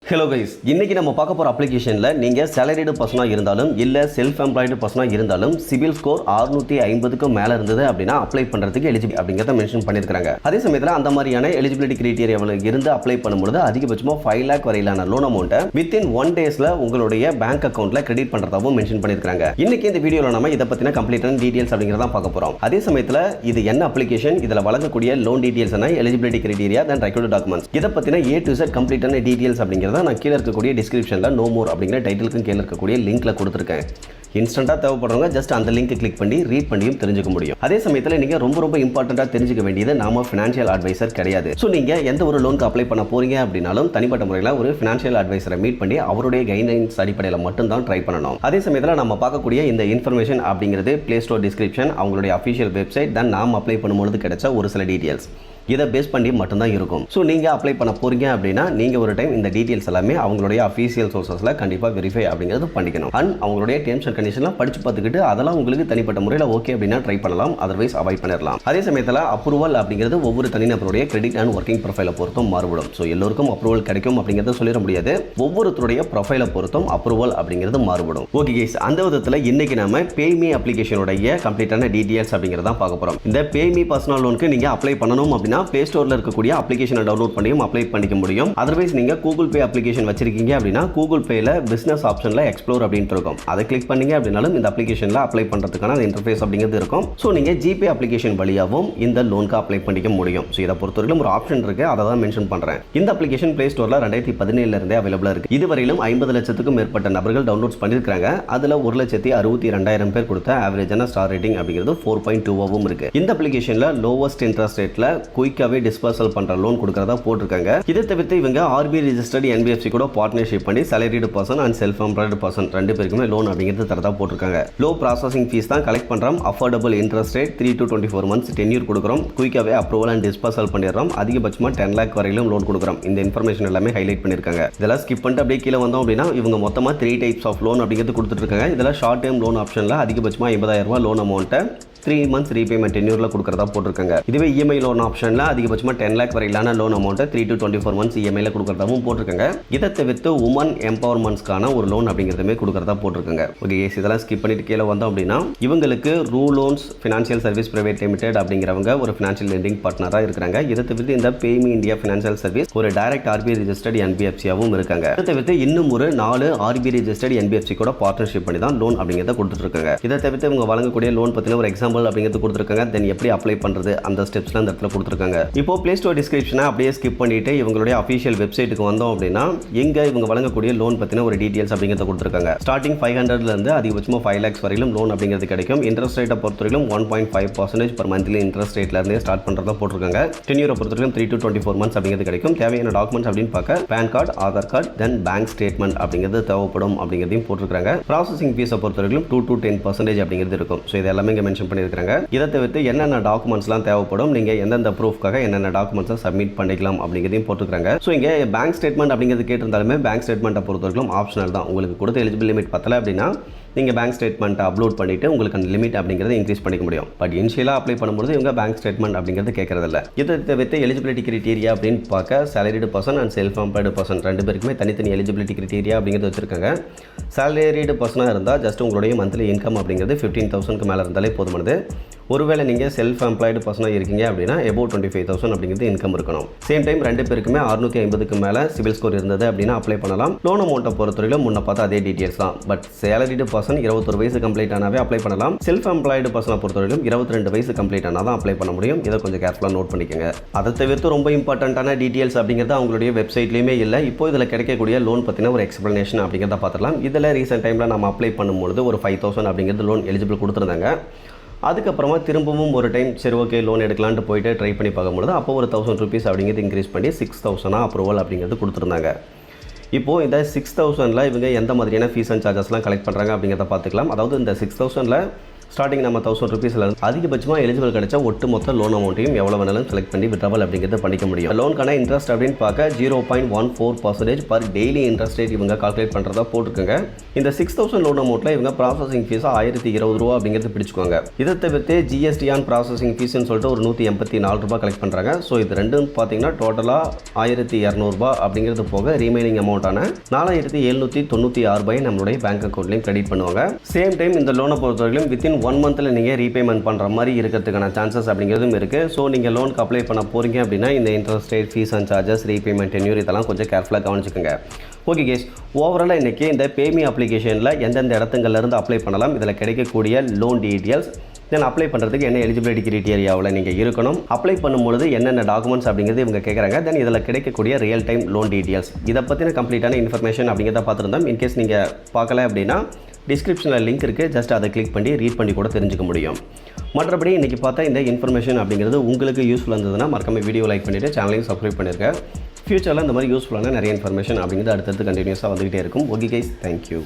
Hello guys, இன்னைக்கு நம்ம பார்க்க போகிற அப்ளிகேஷனில் நீங்கள் சேலரிடு பர்சனாக இருந்தாலும் இல்லை செல்ஃப் எம்ப்ளாய்டு பர்சனாக இருந்தாலும் சிவில் ஸ்கோர் 650க்கு மேலே இருந்தது அப்படின்னா அப்ளை பண்ணுறதுக்கு எலிஜிபிள் அப்படிங்கிறத மென்ஷன் பண்ணியிருக்காங்க. அதே சமயத்தில் அந்த மாதிரியான எலிஜிபிலிட்டி கிரைட்டீரியாவில் இருந்து அப்ளை பண்ணும்போது அதிகபட்சமாக 5 lakh வரையிலான லோன் அமௌண்ட்டை வித்தின் 1 daysல உங்களுடைய பேங்க் அக்கௌண்ட்டில் கிரெடிட் பண்ணுறதாகவும் மென்ஷன் பண்ணியிருக்காங்க. இன்னைக்கு இந்த வீடியோவில் நம்ம இதை பற்றின கம்ப்ளீட்டான டீடைல்ஸ் அப்படிங்கிறத பார்க்க போகிறோம். அதே சமயத்தில் இது என்ன அப்ளிகேஷன், இதில் வழங்கக்கூடிய லோன் டீடைல்ஸ் என்ன, எலிஜிபிலிட்டி கிரைட்டீரியா, தென் ரெக்வயர்ட் டாக்குமெண்ட்ஸ், இதை பற்றின A to Z கம்ப்ளீட்டான டீடைல்ஸ் அப்படிங்கிறத நான் கீழே இருக்கக்கூடிய டிஸ்கிரிப்ஷனில் நோ மோர் அப்படிங்கிற டைட்டிலுக்கும் கீழே இருக்கக்கூடிய லிங்க்ல கொடுத்துருக்கேன். இன்ஸ்டன்ட்டாக தேவைப்படுறவங்க ஜஸ்ட் அந்த லிங்க் கிளிக் பண்ணி ரீட் பண்ணியும் தெரிஞ்சுக்க முடியும். அதே சமயத்தில் நீங்கள் ரொம்ப இம்பார்ட்டண்ட்டாக தெரிஞ்சுக்க வேண்டியது நாம ஃபினான்ஷியல் அட்வைசர் கிடையாது. ஸோ நீங்கள் எந்த ஒரு லோனுக்கு அப்ளை பண்ண போறீங்க அப்படின்னாலும் தனிப்பட்ட முறையில் ஒரு ஃபினான்ஷியல் அட்வைசரை மீட் பண்ணி அவருடைய கைட்லைன்ஸ் அடிப்படையில் மட்டும்தான் ட்ரை பண்ணணும். அதே சமயத்தில் நம்ம பார்க்கக்கூடிய இந்த இன்ஃபர்மேஷன் அப்படிங்கிறது பிளே ஸ்டோர் டிஸ்கிரிப்ஷன், அவங்களுடைய அஃபிஷியல் வெப்சைட், தென் நாம் அப்ளை பண்ணும்போது கிடைச்ச ஒரு சில டீடைல்ஸ், இதை பேஸ் பண்ணி மட்டும்தான் இருக்கும். ஸோ நீங்கள் அப்ளை பண்ண போறீங்க அப்படின்னா நீங்கள் ஒரு டைம் இந்த டீடைல்ஸ் எல்லாமே அவங்களுடைய அஃபீஷியல் சோர்சஸில் கண்டிப்பாக வெரிஃபை அப்படிங்கிறது பண்ணிக்கணும். அண்ட் அவங்களுடைய டேர்ம்ஸ் அண்ட் கண்டிஷன்லாம் படிச்சு பார்த்துக்கிட்டு அதெல்லாம் உங்களுக்கு தனிப்பட்ட முறையில் ஓகே அப்படின்னா ட்ரை பண்ணலாம், அதர்வைஸ் அவாய்ட் பண்ணிடலாம். அதே சமயத்தில் அப்ரூவல் அப்படிங்கிறது ஒவ்வொரு தனிநபருடைய கிரெடிட் அண்ட் ஒர்க்கிங் ப்ரொஃபைலை பொறுத்தும் மாறுபடும். ஸோ எல்லோருக்கும் அப்ரூவல் கிடைக்கும் அப்படிங்கிறத சொல்லிட முடியாது. ஒவ்வொருத்தருடைய ப்ரொஃபைலை பொறுத்தும் அப்ரூவல் அப்படிங்கிறது மாறுபடும். ஓகே கேஸ், அந்த விதத்தில் இன்னைக்கு நம்ம பேமி அப்ளிகேஷனுடைய கம்ப்ளீட்டான டீடைல்ஸ் அப்படிங்கிறத பார்க்க போகிறோம். இந்த பேமி பர்சனல் லோனுக்கு நீங்கள் அப்ளை பண்ணணும் அப்படின்னா பிளே ஸ்டோர்ல இருக்கக்கூடிய அப்ளிகேஷனை டவுன்லோட் பண்ணியும் அப்ளை பண்ணிக்க முடியும். அதர்வைஸ் நீங்க கூகுள் பே அப்ளிகேஷன் வச்சிருக்கீங்க அப்படின்னா கூகுள் பேல பிசினஸ் ஆப்ஷன்ல எக்ஸ்ப்ளோர் அப்படின்ட்டு இருக்கும், அதை கிளிக் பண்ணீங்க அப்படின்னாலும் இந்த அப்ளிகேஷன்ல அப்ளை பண்றதுக்கான இன்டர்ஃபேஸ் அப்படிங்கிறது இருக்கும். ஸோ நீங்க ஜிபே அப்ளிகேஷன் வழியாகவும் இந்த லோனுக்கு அப்ளை பண்ணிக்க முடியும். ஸோ இதை பொறுத்தவரைக்கும் ஒரு ஆப்ஷன் இருக்கு, அதை தான் மென்ஷன் பண்றேன். இந்த அப்ளிகேஷன் பிளே ஸ்டோர்ல 2017 இருந்தே அவைலபிளா இருக்கு. இதுவரையிலும் 50 லட்சத்துக்கும் மேற்பட்ட நபர்கள் டவுன்லோட் பண்ணிருக்காங்க. அதுல 1,62,200 பேர் கொடுத்த ஆவரேஜான ஸ்டார் ரேட்டிங் அப்படிங்கிறது 4.2 இருக்கு. இந்த அப்ளிகேஷன்ல லோவஸ்ட் இன்ட்ரெஸ்ட் ரேட்ல குயிக்காவே டிஸ்பர்சல் பண்ற லோன் கொடுக்கறதா போட்டிருக்காங்க. இதை தவிர்த்து இவங்க RBI ரெஜிஸ்டர்ட் NBFC கூட பார்ட்னர்ஷிப் பண்ணி salaried person and self employed person ரெண்டு பேருக்குமே லோன் அப்படிங்கிறது தரதா போட்டிருக்காங்க. லோ ப்ராசஸிங் ஃபீஸ் தான் கலெக்ட் பண்றோம். Affordable interest rate 3 to 24 months tenure கொடுக்குறோம். குயிக்காவே அப்ரூவல் அண்ட் டிஸ்பர்சல் பண்ணிடுறோம். அதிகபட்சமா 10 lakh வரையிலும் லோன் கொடுக்குறோம். இந்த இன்ஃபர்மேஷன் எல்லாமே ஹைலைட் பண்ணிருக்காங்க. இதெல்லாம் ஸ்கிப் பண்ணிட்டு அப்படியே கீழே வந்தோம் அப்படின்னா இவங்க மொத்தமா 3 types ஆஃப் லோன் அப்படிங்கிறது கொடுத்துட்டு இருக்காங்க. இதெல்லாம் ஷார்ட் டேர்ம் லோன் ஆப்ஷன்ல அதிகபட்சமா 80,000 ரூபாய் லோன் அமௌண்ட்டை 3 months ரீபேமெண்ட் டென்யூர்ல கொடுக்கறதா போட்டிருக்காங்க. இதுவே EMI லோன் ஆப்ஷன்ல அதிகபட்சமா 10 lakh வரையிலான லோன் அமௌண்ட்டை 3 to 24 months EMI ல கொடுக்கறதாவும் போட்டிருக்காங்க. இதை தவிர்த்து உமன் எம்பவர்மெண்ட்ஸ்க்கான ஒரு லோன் அப்படிங்கிறதுமே கொடுக்கறதா போட்டிருக்காங்க. ஓகே, இதெல்லாம் ஸ்கிப் பண்ணிட்டு கீழே வந்தோம் அப்படின்னா இவங்களுக்கு ரூ loans financial service private limited அப்படிங்கிறவங்க ஒரு ஃபினான்ஷியல் லெண்டிங் பார்ட்னராக இருக்காங்க. இதை தவிர்த்து இந்த பேமி இந்தியா ஃபினான்ஷியல் சர்வீஸ் ஒரு டைரக்ட் RBI ரெஜிஸ்டர்ட் NBFC-ஆவும் இருக்காங்க. இதை தவிர்த்து இன்னும் ஒரு 4 RBI ரெஜிஸ்டர்ட் NBFC கூட பார்ட்னர்ஷிப் பண்ணி தான் லோன் அப்படிங்கிறத கொடுத்துட்டு இருக்காங்க. இதை தவிர்த்து இவங்க வழங்கக்கூடிய லோன் பத்தின ஒரு எக்ஸாம்பிள் அப்படிங்கிறது கொடுத்துருக்காங்க. தென் எப்படி அப்ளை பண்றது அந்த ஸ்டெப்ஸ்லாம் அந்த இடத்துல கொடுத்துருக்காங்க. இப்போ பிளே ஸ்டோர் டிஸ்கிரிப்ஷனை அப்படியே ஸ்கிப் பண்ணிட்டு இவங்களுடைய அஃபிஷியல் வெப்சைட்டுக்கு வந்தோம் அப்படின்னா இங்க இவங்க வழங்கக்கூடிய லோன் பத்தின ஒரு டீடைல்ஸ் அப்படிங்கிறத கொடுத்துருக்காங்க. ஸ்டார்டிங் 500 இருந்து அதிகபட்சமா 5 lakhs வரையிலும் லோன் அப்படிங்கிறது கிடைக்கும். இன்ட்ரெஸ்ட் ரேட்டை பொறுத்தவரைக்கும் 1.5% per monthly இன்ட்ரெஸ்ட் ரேட்ல இருந்தே ஸ்டார்ட் பண்றதா போட்டிருக்காங்க. டென்யூரை பொறுத்தவரைக்கும் 3 to 24 months அப்படிங்கிறது கிடைக்கும். தேவையான டாக்குமெண்ட்ஸ் அப்படின்னு பார்க்க PAN card, Aadhaar card, then bank statement அப்படிங்கிறது தேவைப்படும் அப்படிங்கிறதையும் போட்டிருக்காங்க. ப்ராசஸிங் ஃபீஸை பொறுத்தவரைக்கும் 2 to 10% அப்படிங்கிறது இருக்கும். ஸோ இது எல்லாமே இங்கே மென்ஷன் பண்ணியிருக்காங்க. இதை தவிர்த்து என்னென்ன டாக்குமெண்ட்ஸ்லாம் தேவைப்படும், நீங்கள் எந்தெந்த ப்ரூஃப்காக என்னென்ன டாக்குமெண்ட்ஸை சப்மிட் பண்ணிக்கலாம் அப்படிங்கிறதையும் போட்டுருக்காங்க. ஸோ இங்கே பேங்க் ஸ்டேட்மெண்ட் அப்படிங்கிறது கேட்டிருந்தாலுமே பேங்க் ஸ்டேட்மெண்ட்டை பொறுத்தவரைக்கும் ஆப்ஷனல் தான். உங்களுக்கு கொடுத்த எலிஜிபிள் லிமிட் பத்தலை அப்படின்னா நீங்கள் பேங்க் ஸ்டேட்மெண்ட்டை அப்லோட் பண்ணிவிட்டு உங்களுக்கு அந்த லிமிட் அப்படிங்கிறத இன்க்ரீஸ் பண்ணிக்க முடியும். பட் இனிஷியலாக அப்ளை பண்ணும்போது இவங்க பேங்க் ஸ்டேட்மெண்ட் அப்படிங்கிறது கேட்கறதில்ல. இதை தவிர்த்து எலிஜிபிலிட்டி கிரைட்டீரியா அப்படின்னு பார்க்க salaried person and self employed person ரெண்டு பேருக்குமே தனித்தனி எலிஜிபிலிட்டி கிரைட்டீரியா அப்படிங்கிறது வச்சிருக்காங்க. salaried பர்சனாக இருந்தால் ஜஸ்ட் உங்களுடைய மந்த்லி இன்கம் அப்படிங்கிறது 15,000க்கு மேலே இருந்தாலே போதுமானது. ஒருவேளை நீங்கள் செல்ஃப் எம்ப்ளாய்டு பர்சனாக இருக்கீங்க அப்படின்னா above 25,000 அப்படிங்கிறது இன்கம் இருக்கணும். சேம் டைம் ரெண்டு பேருக்குமே 650க்கு மேலே சிவில் ஸ்கோர் இருந்தது அப்படின்னா அப்ளை பண்ணலாம். லோன் அமௌண்ட்டை பொறுத்தவரைக்கும் முன்ன பார்த்தா அதே டீடைல்ஸ் தான். பட் salaried person 21 வயசு கம்ப்ளீட் ஆனாவே அப்ளை பண்ணலாம். செல்ஃப் எம்ப்ளாய்டு பர்சனை பொறுத்தவரைக்கும் 22 வயசு கம்ப்ளீட் ஆனால் தான் அப்ளை பண்ண முடியும். இதை கொஞ்சம் கேர்ஃபுல்லாக நோட் பண்ணிக்கோங்க. அதை தவிர்த்து ரொம்ப இம்பார்ட்டண்ட்டான டீடைல்ஸ் அப்படிங்கிறது அவங்களுடைய வெப்சைட்லேயுமே இல்லை. இப்போ இதில் கிடைக்கக்கூடிய லோன் பற்றின ஒரு எக்ஸ்பிளனேஷன் அப்படிங்கிறத பார்த்துக்கலாம். இதில் ரீசெண்ட் டைமில் நம்ம அப்ளை பண்ணும்பொழுது ஒரு 5,000 அப்படிங்கிறது லோன் எலிஜிபிள் கொடுத்துருந்தாங்க. அதுக்கப்புறமா திரும்பவும் ஒரு டைம் சரி ஓகே லோன் எடுக்கலான்ட்டு போயிட்டு ட்ரை பண்ணி பார்க்கும்போது அப்போ ஒரு 1,000 rupees அப்படிங்கிறது இன்க்ரீஸ் பண்ணி 6,000 அப்ரூவல் அப்படிங்கிறது கொடுத்துருந்தாங்க. இப்போது இந்த 6,000ல் இவங்க எந்த மாதிரியான ஃபீஸ் அண்ட் சார்ஜஸ்லாம் கலெக்ட் பண்ணுறாங்க அப்படிங்கிறத பார்த்துக்கலாம். அதாவது இந்த 6,000ல் ஸ்டார்டிங் நம்ம 1000 ருபீஸ்ல அதிகபட்சமாக எலிஜிபிள் கிடைச்சா ஒட்டு மொத்த லோன் அமௌண்ட்டையும் எவ்வளோ வேணாலும் செலக்ட் பண்ணி விட்ராவல் அப்படிங்கிறத பண்ணிக்க முடியும். லோனுக்கான இன்ட்ரெஸ்ட் அப்படின்னு பார்க்க 0.14% பர் டெய்லி இன்ட்ரெஸ்ட் ரேட் இவங்க கால்குலேட் பண்ணுறதா போட்டிருக்காங்க. இந்த 6000 லோன் அமௌண்ட்டில் இவங்க ப்ராசஸிங் ஃபீஸ் 1020 ரூபா அப்படிங்கிறது பிடிச்சுக்குவாங்க. இதை தவிர்த்து ஜிஎஸ்டி ஆன் ப்ராசஸிங் ஃபீஸ்னு சொல்லிட்டு ஒரு 184 ரூபா கலெக்ட் பண்ணுறாங்க. ஸோ இது ரெண்டும் பார்த்தீங்கன்னா டோட்டலாக 1200 ரூபா அப்படிங்கிறது போக ரீமைனிங் அமௌண்ட்டான 4796 ரூபாய் நம்மளுடைய பேங்க் அக்கௌண்ட்லையும் கிரெடிட் பண்ணுவாங்க. சேம் டைம் இந்த லோனை பொறுத்தவரைக்கும் வித்தின் 1 மந்த்தில் நீங்கள் ரீபேமெண்ட் பண்ணுற மாதிரி இருக்கிறதுக்கான சான்சஸ் அப்படிங்கிறதும் இருக்குது. ஸோ நீங்கள் லோனுக்கு அப்ளை பண்ண போகிறீங்க அப்படின்னா இந்த interest rate, fees and charges, repayment tenure இதெல்லாம் கொஞ்சம் கேர்ஃபுல்லாக கவனிச்சுக்கோங்க. ஓகே கேஸ், ஓவராலாக இன்றைக்கி இந்த பேமி அப்ளிகேஷனில் எந்தெந்த இடத்துங்கள்லேருந்து அப்ளை பண்ணலாம், இதில் கிடைக்கக்கூடிய லோன் டீட்டெயில்ஸ், தென் அப்ளை பண்ணுறதுக்கு என்ன எலிஜிபிலிட்டி கிரைட்டீரியாவில் நீங்கள் இருக்கணும், அப்ளை பண்ணும்பொழுது என்னென்ன டாக்குமெண்ட்ஸ் அப்படிங்கிறது இவங்க கேட்குறாங்க, தென் இதில் கிடைக்கக்கூடிய ரியல் டைம் லோன் டீட்டெயில்ஸ், இதை பற்றின கம்ப்ளீட்டான இன்ஃபர்மேஷன் அப்படிங்கிறத பார்த்துருந்தோம். இன்கேஸ் நீங்கள் பார்க்கல அப்படின்னா டிஸ்கிரிப்ஷனில் லிங்க் இருக்குது, ஜஸ்ட் அதை கிளிக் பண்ணி ரீட் பண்ணி கூட தெரிஞ்சுக்க முடியும். மற்றபடி இன்றைக்கி பார்த்தா இந்த இன்ஃபர்மேஷன் அப்படிங்கிறது உங்களுக்கு யூஸ்ஃபுல்லாக இருந்ததுன்னா மறக்காம வீடியோ லைக் பண்ணிவிட்டு சேனலையும் சப்ஸ்கிரைப் பண்ணியிருக்கேன். ஃபியூச்சரில் இந்த மாதிரி யூஸ்ஃபுல்லான நிறைய இன்ஃபர்மேஷன் அப்படிங்கிறது அடுத்தடுத்து கண்டினியூஸாக வந்துகிட்டே இருக்கும். Okay guys, thank you.